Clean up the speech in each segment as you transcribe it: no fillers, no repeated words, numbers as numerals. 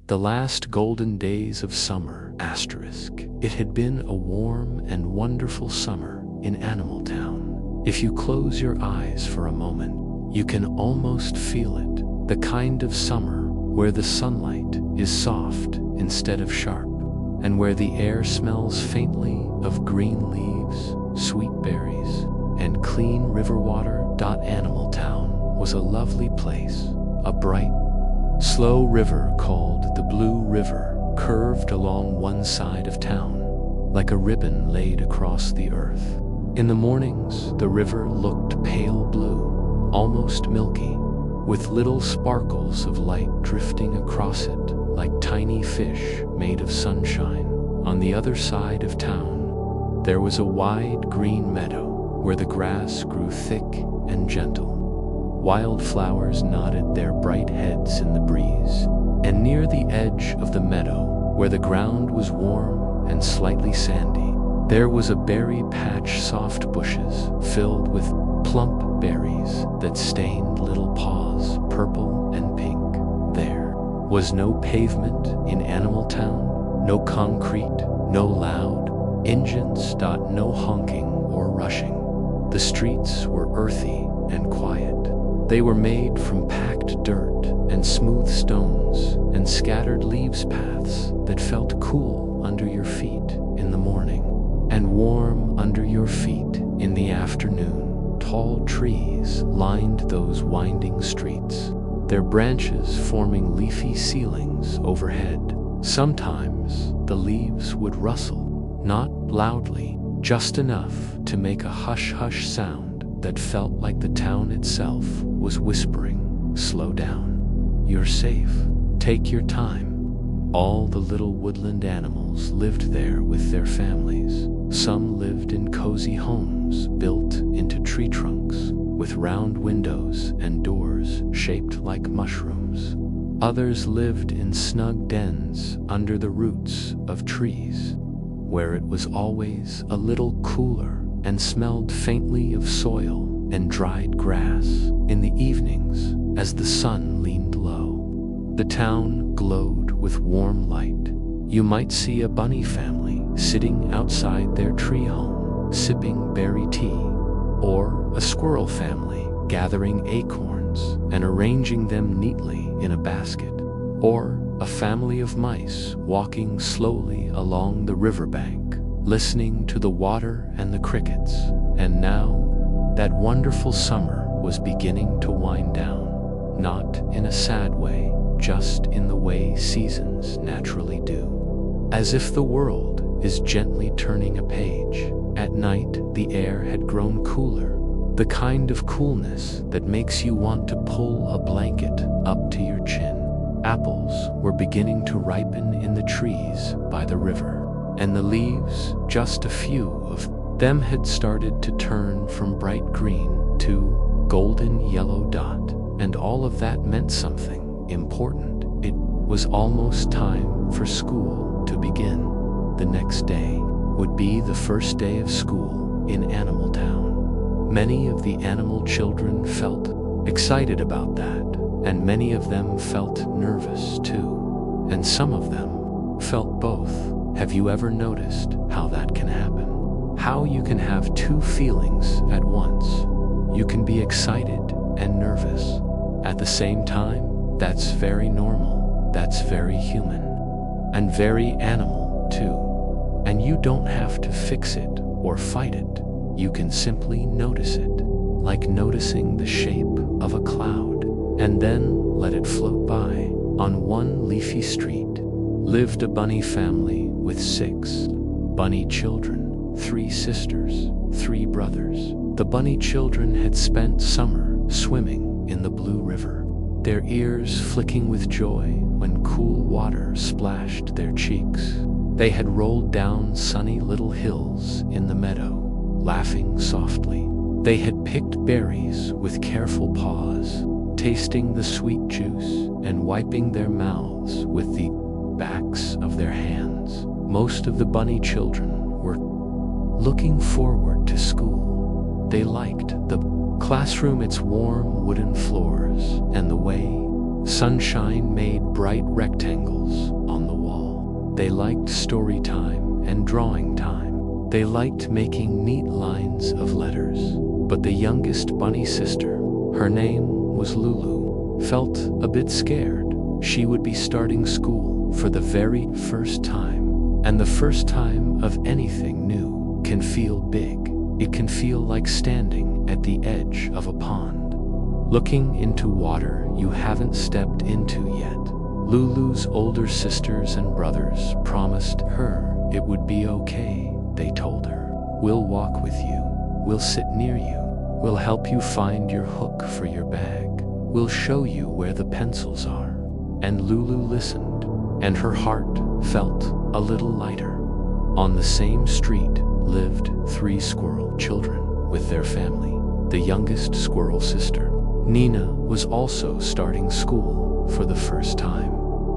The last golden days of summer, It had been a warm and wonderful summer in Animal Town. If you close your eyes for a moment, you can almost feel it. The kind of summer where the sunlight is soft instead of sharp, and where the air smells faintly of green leaves, sweet berries, and clean river water. Animal Town was a lovely place. A bright, slow river called the Blue River curved along one side of town, like a ribbon laid across the earth. In the mornings, the river looked pale blue, almost milky, with little sparkles of light drifting across it like tiny fish made of sunshine. On the other side of town, there was a wide green meadow where the grass grew thick and gentle. Wildflowers nodded their bright heads in the breeze, and near the edge of the meadow, where the ground was warm and slightly sandy, there was a berry patch, soft bushes filled with plump berries that stained little paws purple and pink. There was no pavement in Animal Town, no concrete, no loud engines, no honking or rushing. The streets were earthy and quiet. They were made from packed dirt and smooth stones and scattered leaves, paths that felt cool under your feet in the morning and warm under your feet in the afternoon. Tall trees lined those winding streets, their branches forming leafy ceilings overhead. Sometimes the leaves would rustle, not loudly, just enough to make a hush-hush sound that felt like the town itself was whispering, "Slow down. You're safe. Take your time." All the little woodland animals lived there with their families. Some lived in cozy homes built into tree trunks, with round windows and doors shaped like mushrooms. Others lived in snug dens under the roots of trees, where it was always a little cooler and smelled faintly of soil and dried grass. In the evenings, as the sun leaned low, the town glowed with warm light. You might see a bunny family sitting outside their tree home, sipping berry tea, or a squirrel family gathering acorns and arranging them neatly in a basket, or a family of mice walking slowly along the riverbank, listening to the water and the crickets. And now, that wonderful summer was beginning to wind down, not in a sad way, just in the way seasons naturally do. As if the world is gently turning a page. At night, the air had grown cooler, the kind of coolness that makes you want to pull a blanket up to your chin. Apples were beginning to ripen in the trees by the river, and the leaves, just a few of them, had started to turn from bright green to golden yellow dot, and all of that meant something important. It was almost time for school to begin. The next day would be the first day of school in Animal Town. Many of the animal children felt excited about that, and many of them felt nervous too, and some of them felt both. Have you ever noticed how that can happen? How you can have two feelings at once. You can be excited and nervous at the same time. That's very normal. That's very human. And very animal too. And you don't have to fix it or fight it. You can simply notice it, like noticing the shape of a cloud, and then let it float by. On one leafy street lived a bunny family with 6 bunny children, 3 sisters, 3 brothers. The bunny children had spent summer swimming in the Blue River, their ears flicking with joy when cool water splashed their cheeks. They had rolled down sunny little hills in the meadow, laughing softly. They had picked berries with careful paws, tasting the sweet juice and wiping their mouths with the backs of their hands. Most of the bunny children were looking forward to school. They liked the classroom, its warm wooden floors, and the way sunshine made bright rectangles They liked story time and drawing time. They liked making neat lines of letters. But the youngest bunny sister, her name was Lulu, felt a bit scared. She would be starting school for the very first time. And the first time of anything new can feel big. It can feel like standing at the edge of a pond, looking into water you haven't stepped into yet. Lulu's older sisters and brothers promised her it would be okay. They told her, "We'll walk with you. We'll sit near you. We'll help you find your hook for your bag. We'll show you where the pencils are." And Lulu listened, and her heart felt a little lighter. On the same street lived 3 squirrel children with their family. The youngest squirrel sister, Nina, was also starting school for the first time.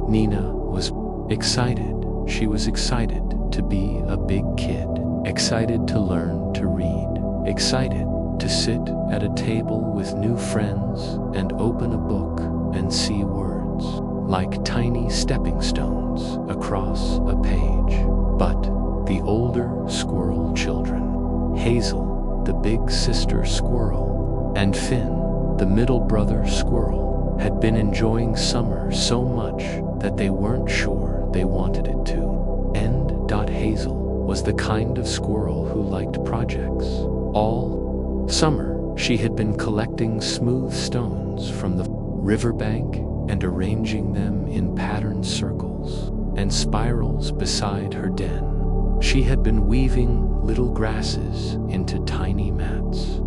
Nina was excited. She was excited to be a big kid, excited to learn to read, excited to sit at a table with new friends and open a book and see words like tiny stepping stones across a page. But the older squirrel children, Hazel, the big sister squirrel, and Finn, the middle brother squirrel, had been enjoying summer so much that they weren't sure they wanted it to. Hazel was the kind of squirrel who liked projects. All summer, she had been collecting smooth stones from the riverbank and arranging them in patterned circles and spirals beside her den. She had been weaving little grasses into tiny mats.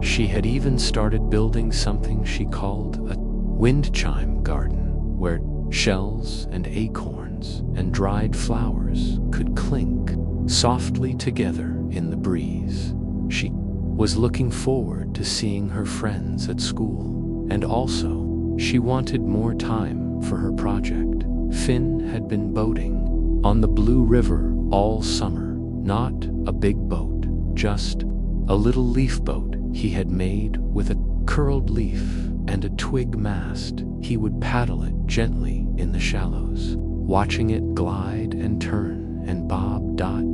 She had even started building something she called a wind chime garden, where shells and acorns and dried flowers could clink softly together in the breeze. She was looking forward to seeing her friends at school, and also she wanted more time for her project. Finn had been boating on the Blue River all summer. Not a big boat, just a little leaf boat he had made with a curled leaf and a twig mast. He would paddle it gently in the shallows, watching it glide and turn and bob.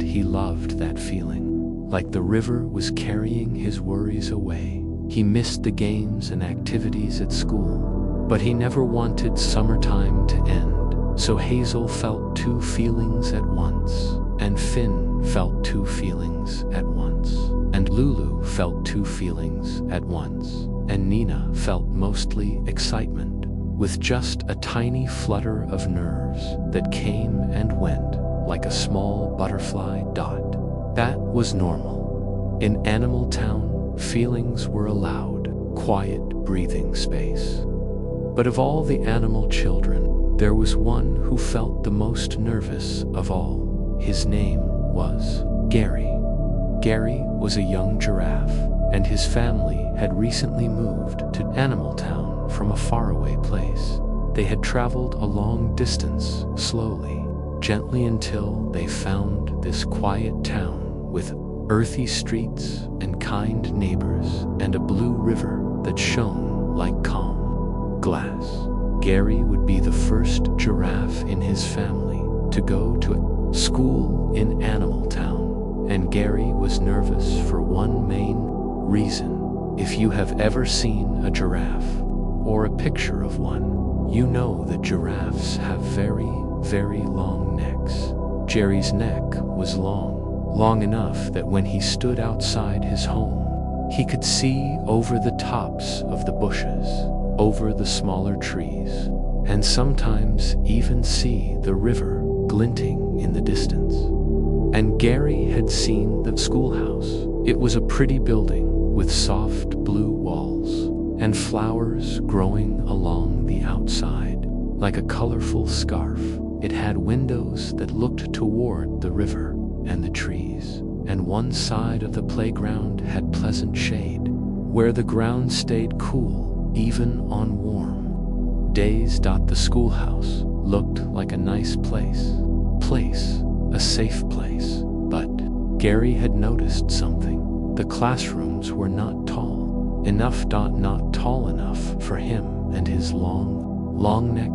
He loved that feeling, like the river was carrying his worries away. He missed the games and activities at school, but he never wanted summertime to end. So Hazel felt 2 feelings at once, and Finn felt 2 feelings at once, and Lulu felt 2 feelings at once, and Nina felt mostly excitement, with just a tiny flutter of nerves that came and went like a small butterfly dot. That was normal. In Animal Town, feelings were allowed, quiet breathing space. But of all the animal children, there was one who felt the most nervous of all. His name was Gerry. Gerry was a young giraffe, and his family had recently moved to Animal Town from a faraway place. They had traveled a long distance, slowly, gently, until they found this quiet town with earthy streets and kind neighbors and a blue river that shone like calm glass. Gerry would be the first giraffe in his family to go to school in Animal Town, and Gerry was nervous for one main reason. If you have ever seen a giraffe or a picture of one, you know that giraffes have very, very long necks. Gerry's neck was long enough that when he stood outside his home, he could see over the tops of the bushes, over the smaller trees, and sometimes even see the river glinting in the distance. And Gerry had seen the schoolhouse. It was a pretty building with soft blue walls and flowers growing along the outside like a colorful scarf. It had windows that looked toward the river and the trees, and one side of the playground had pleasant shade, where the ground stayed cool even on warm days. The schoolhouse looked like a nice place, a safe place. But Gerry had noticed something. The classrooms were not tall enough, not tall enough for him and his long neck.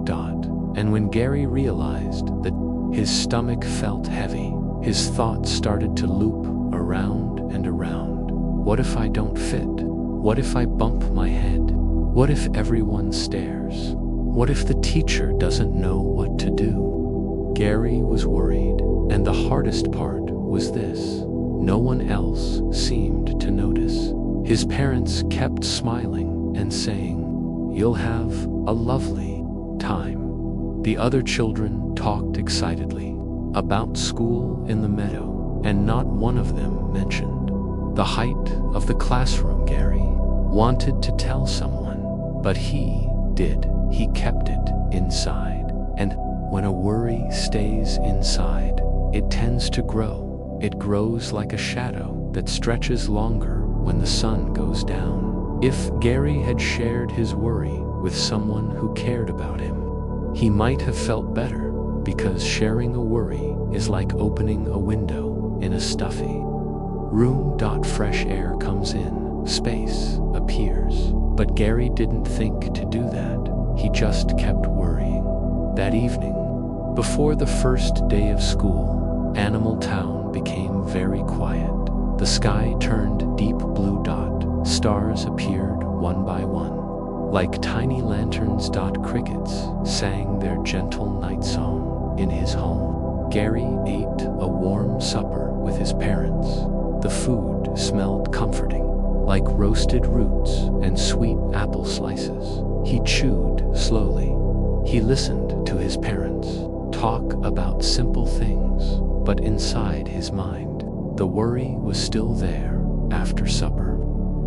And when Gerry realized that His stomach felt heavy. His thoughts started to loop around and around. What if I don't fit? What if I bump my head? What if everyone stares? What if the teacher doesn't know what to do? Gerry was worried, and the hardest part was this: no one else seemed to notice. His parents kept smiling and saying, "You'll have a lovely time." The other children talked excitedly about school in the meadow, and not one of them mentioned the height of the classroom. Gerry wanted to tell someone, but he did. He kept it inside. And when a worry stays inside, it tends to grow. It grows like a shadow that stretches longer when the sun goes down. If Gerry had shared his worry with someone who cared about him, he might have felt better, because sharing a worry is like opening a window in a stuffy room. Fresh air comes in, space appears. But Gerry didn't think to do that. He just kept worrying. That evening, before the first day of school, Animal Town became very quiet. The sky turned deep blue. Stars appeared one by one, like tiny lanterns. Crickets sang their gentle night song in his home. Gerry ate a warm supper with his parents. The food smelled comforting, like roasted roots and sweet apple slices. He chewed slowly. He listened to his parents talk about simple things, but inside his mind, the worry was still there. After supper,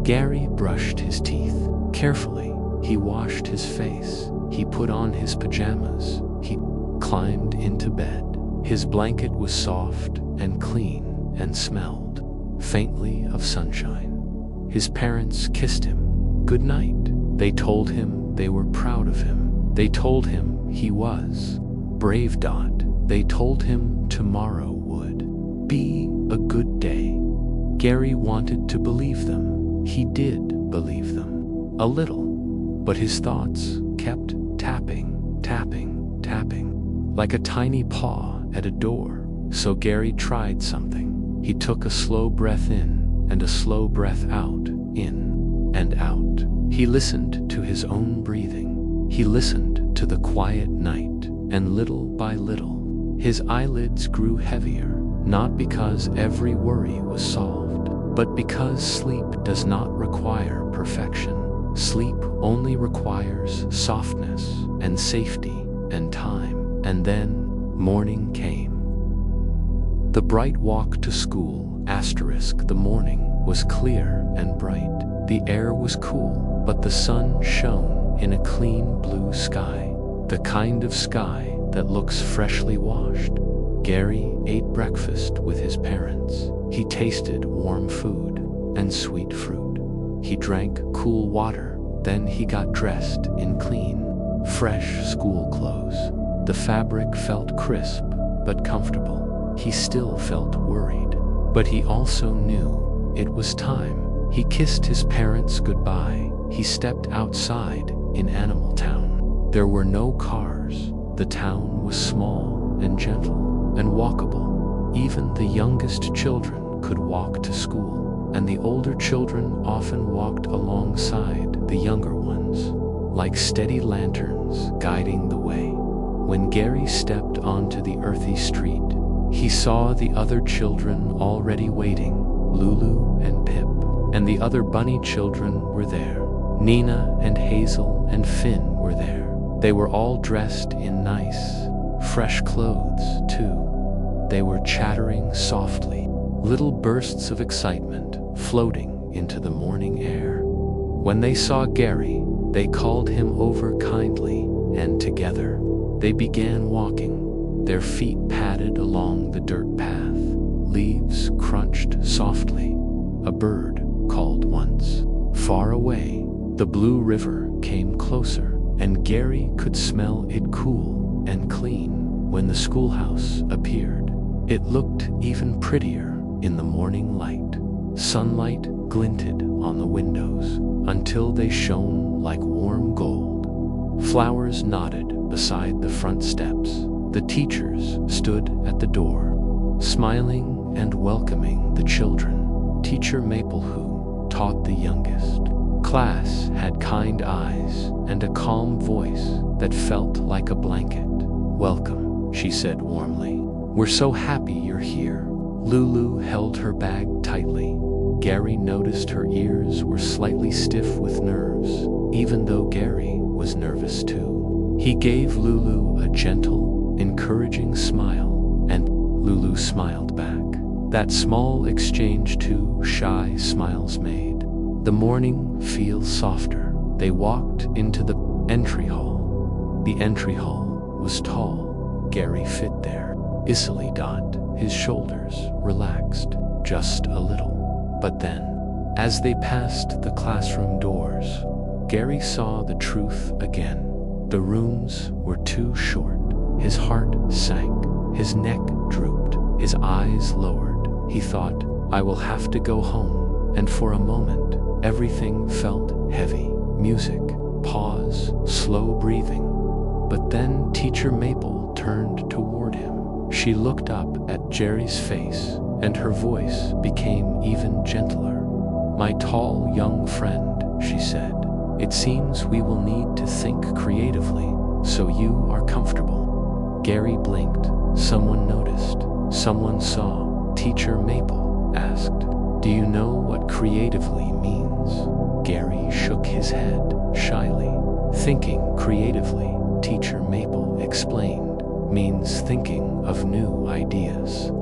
Gerry brushed his teeth carefully. He washed his face. He put on his pajamas. He climbed into bed. His blanket was soft and clean and smelled faintly of sunshine. His parents kissed him good night. They told him they were proud of him. They told him he was brave. They told him tomorrow would be a good day. Gerry wanted to believe them. He did believe them, a little, but his thoughts kept tapping, tapping, tapping, like a tiny paw at a door. So Gerry tried something. He took a slow breath in and a slow breath out, in and out. He listened to his own breathing. He listened to the quiet night, and little by little, his eyelids grew heavier, not because every worry was solved, but because sleep does not require perfection. Sleep only requires softness and safety and time. And then morning came. The bright walk to school, the morning was clear and bright. The air was cool, but the sun shone in a clean blue sky, the kind of sky that looks freshly washed. Gerry ate breakfast with his parents. He tasted warm food and sweet fruit. He drank cool water. Then he got dressed in clean, fresh school clothes. The fabric felt crisp but comfortable. He still felt worried, but he also knew it was time. He kissed his parents goodbye. He stepped outside in Animal Town. There were no cars. The town was small and gentle and walkable. Even the youngest children could walk to school, and the older children often walked alongside the younger ones, like steady lanterns guiding the way. When Gerry stepped onto the earthy street, he saw the other children already waiting. Lulu and Pip and the other bunny children were there. Nina and Hazel and Finn were there. They were all dressed in nice, fresh clothes, too. They were chattering softly, little bursts of excitement floating into the morning air. When they saw Gerry, they called him over kindly, and together they began walking. Their feet padded along the dirt path. Leaves crunched softly. A bird called once. Far away, the blue river came closer, and Gerry could smell it cool and clean. When the schoolhouse appeared, it looked even prettier in the morning light. Sunlight glinted on the windows until they shone like warm gold. Flowers nodded beside the front steps. The teachers stood at the door, smiling and welcoming the children. Teacher Maple, who taught the youngest class, had kind eyes and a calm voice that felt like a blanket. "Welcome," she said warmly. "We're so happy you're here." Lulu held her bag tightly. Gerry noticed her ears were slightly stiff with nerves, even though Gerry was nervous too. He gave Lulu a gentle, encouraging smile, and Lulu smiled back. That small exchange, two shy smiles made the morning feel softer. They walked into the entry hall. The entry hall was tall. Gerry fit there easily. His shoulders relaxed just a little. But then, as they passed the classroom doors, Gerry saw the truth again. The rooms were too short. His heart sank, his neck drooped, his eyes lowered. He thought, "I will have to go home." And for a moment, everything felt heavy. Music, pause, slow breathing. But then Teacher Maple turned toward him. She looked up at Gerry's face, and her voice became even gentler. "My tall young friend," she said, "it seems we will need to think creatively, so you are comfortable." Gerry blinked. Someone noticed. Someone saw. Teacher Maple asked, "Do you know what creatively means?" Gerry shook his head shyly. "Thinking creatively," Teacher Maple explained, "means thinking of new ideas.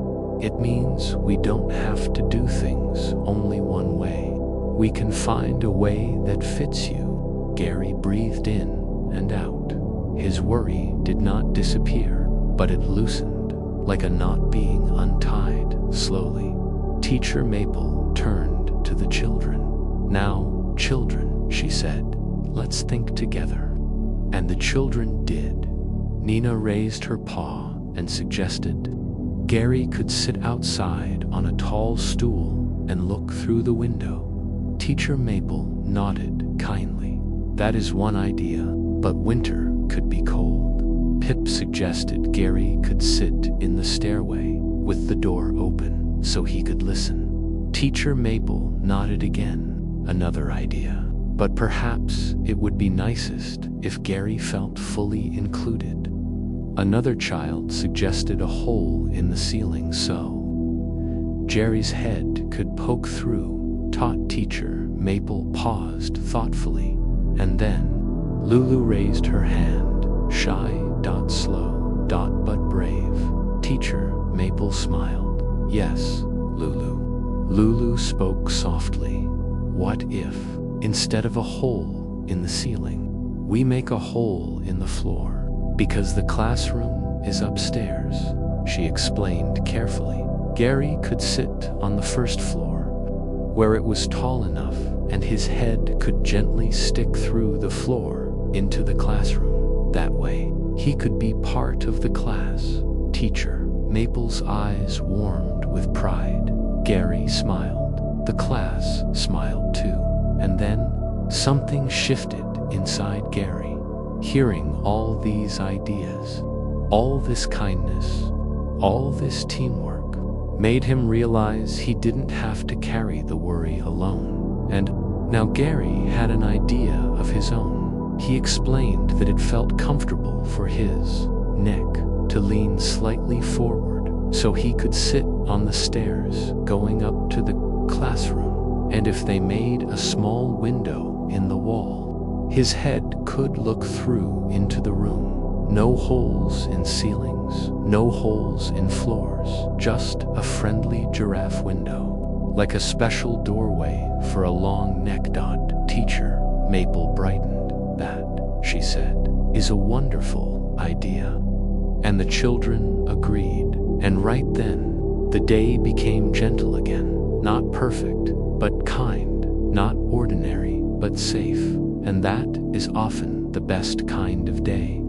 It means we don't have to do things only one way. We can find a way that fits you." Gerry breathed in and out. His worry did not disappear, but it loosened, like a knot being untied slowly. Teacher Maple turned to the children. "Now, children," she said, "let's think together." And the children did. Nina raised her paw and suggested Gerry could sit outside on a tall stool and look through the window. Teacher Maple nodded kindly. "That is one idea, but winter could be cold." Pip suggested Gerry could sit in the stairway with the door open so he could listen. Teacher Maple nodded again. Another idea. But perhaps it would be nicest if Gerry felt fully included. Another child suggested a hole in the ceiling so Gerry's head could poke through. Teacher Maple paused thoughtfully, and then Lulu raised her hand. Shy, slow, but brave. Teacher Maple smiled. "Yes, Lulu." Lulu spoke softly. "What if, instead of a hole in the ceiling, we make a hole in the floor? Because the classroom is upstairs," she explained carefully. Gerry could sit on the first floor, where it was tall enough and his head could gently stick through the floor into the classroom. That way, he could be part of the class. Teacher Maple's eyes warmed with pride. Gerry smiled. The class smiled too. And then, something shifted inside Gerry. Hearing all these ideas, all this kindness, all this teamwork, made him realize he didn't have to carry the worry alone. And now Gerry had an idea of his own. He explained that it felt comfortable for his neck to lean slightly forward so he could sit on the stairs going up to the classroom. And if they made a small window in the wall, his head could look through into the room. No holes in ceilings, no holes in floors, just a friendly giraffe window, like a special doorway for a long neck. Teacher Maple brightened. "That," she said, "is a wonderful idea." And the children agreed. And right then, the day became gentle again. Not perfect, but kind. Not ordinary, but safe. And that is often the best kind of day.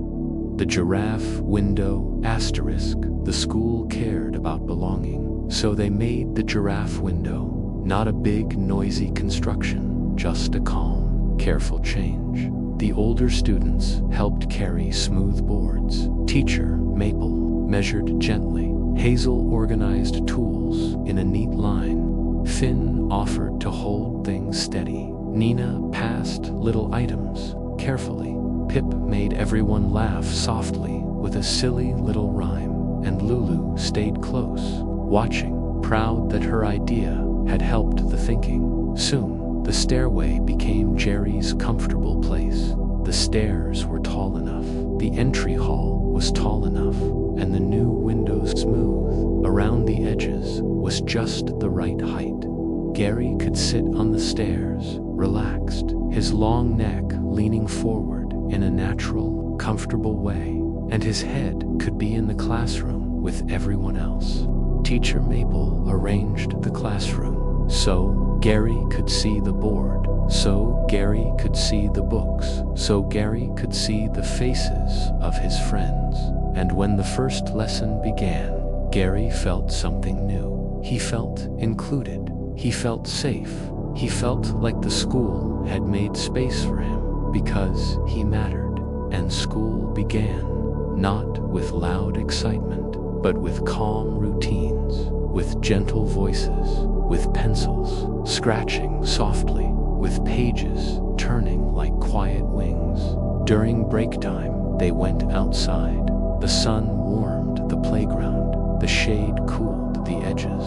The giraffe window asterisk. The school cared about belonging, so they made the giraffe window. Not a big, noisy construction, just a calm, careful change. The older students helped carry smooth boards. Teacher Maple measured gently. Hazel organized tools in a neat line. Finn offered to hold things steady. Nina passed little items carefully. Pip made everyone laugh softly with a silly little rhyme, and Lulu stayed close, watching, proud that her idea had helped the thinking. Soon, the stairway became Gerry's comfortable place. The stairs were tall enough, the entry hall was tall enough, and the new windows smooth around the edges was just the right height. Gerry could sit on the stairs, relaxed, his long neck leaning forward in a natural, comfortable way, and his head could be in the classroom with everyone else. Teacher Maple arranged the classroom so Gerry could see the board, so Gerry could see the books, so Gerry could see the faces of his friends. And when the first lesson began, Gerry felt something new. He felt included. He felt safe. He felt like the school had made space for him because he mattered. And school began, not with loud excitement, but with calm routines, with gentle voices, with pencils scratching softly, with pages turning like quiet wings. During break time, they went outside. The sun warmed the playground. The shade cooled the edges.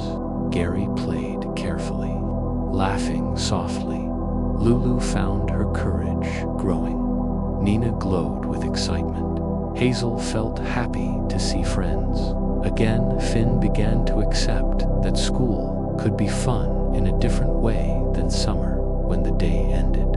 Gerry played carefully, laughing softly. Lulu found her courage growing. Nina glowed with excitement. Hazel felt happy to see friends. Again, Finn began to accept that school could be fun in a different way than summer. When the day ended,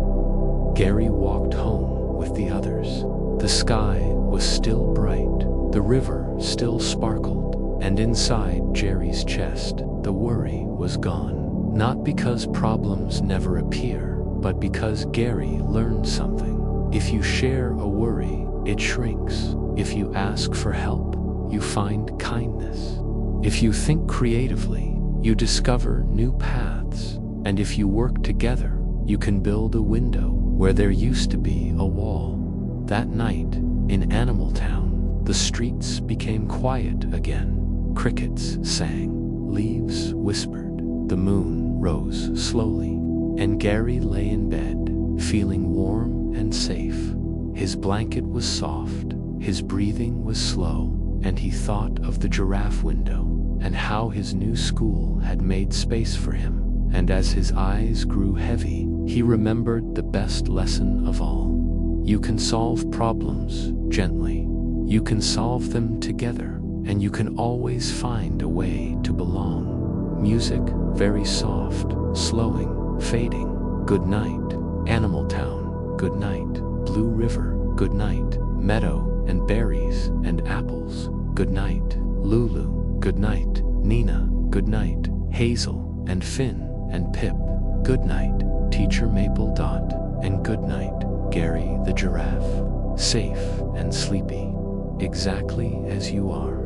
Gerry walked home with the others. The sky was still bright, the river still sparkled, and inside Gerry's chest, the worry was gone. Not because problems never appear, but because Gerry learned something. If you share a worry, it shrinks. If you ask for help, you find kindness. If you think creatively, you discover new paths. And if you work together, you can build a window where there used to be a wall. That night, in Animal Town, the streets became quiet again. Crickets sang, leaves whispered, the moon rose slowly, and Gerry lay in bed, feeling warm and safe. His blanket was soft, his breathing was slow, and he thought of the giraffe window and how his new school had made space for him. And as his eyes grew heavy, he remembered the best lesson of all. You can solve problems gently. You can solve them together, and you can always find a way to belong. Music, very soft, slowing, fading. Good night, Animal Town. Good night, Blue River. Good night, meadow and berries and apples. Good night, Lulu. Good night, Nina. Good night, Hazel and Finn and Pip. Good night, Teacher Maple Dot, and good night, Gerry the giraffe. Safe and sleepy, exactly as you are.